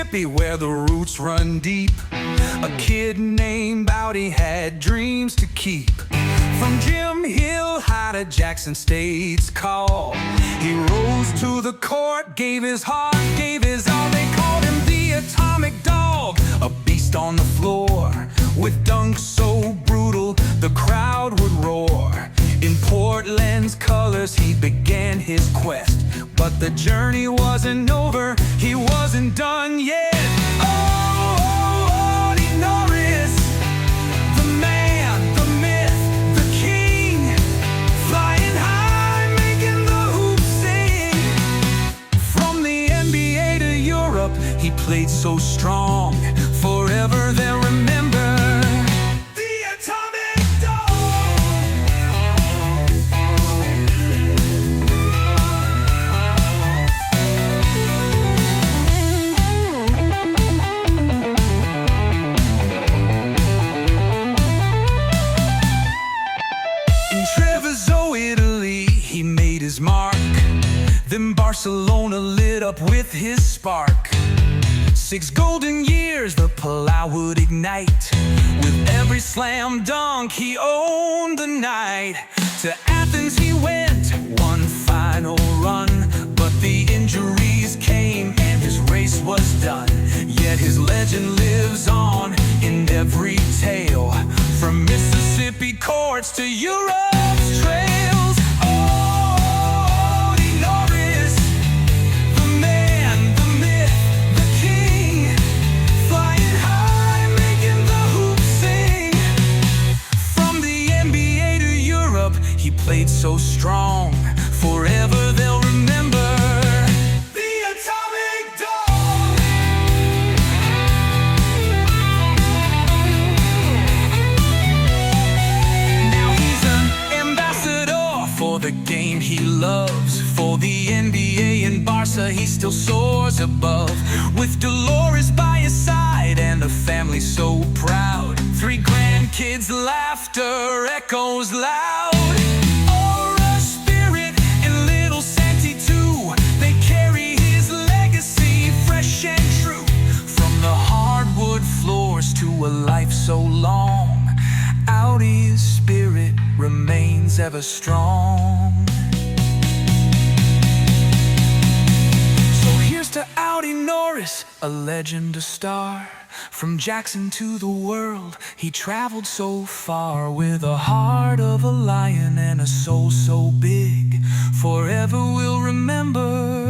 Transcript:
Mississippi, where the roots run deep. A kid named Audie had dreams to keep. From Jim Hill High to Jackson State's call, he rose to the court, gave his heart, gave his all. They called him the atomic dog, a beast on the floor, with dunks so brutal the crowd would roar. In Portland's colors he began his quest, but the journey wasn't over, he wasn't done yet. Oh, Audie Norris, the man, the myth, the king, flying high, making the hoops sing. From the NBA to Europe, he played so strong, forever they'll remember. Treviso, Italy, he made his mark. Then Barcelona lit up with his spark. 6 golden years the Palau would ignite. With every slam dunk he owned the night. To Athens he went, one final run, but the injuries came and his race was done. Yet his legend lives on in every tale, from Mississippi courts to Europe's trails. Oh, Audie Norris, the man, the myth, the king, flying high, making the hoops sing. From the NBA to Europe, he played so strong, forever they'll remember. The game he loves, for the NBA and Barca he still soars above. With Dolores by his side and a family so proud, 3 grandkids' laughter echoes loud. Aura, spirit, and little Santi too, they carry his legacy fresh and true. From the hardwood floors to a life so long, Audie's spirit remains ever strong. So here's to Audie Norris, a legend, a star. From Jackson to the world, he traveled so far. With a heart of a lion and a soul so big, forever we'll remember.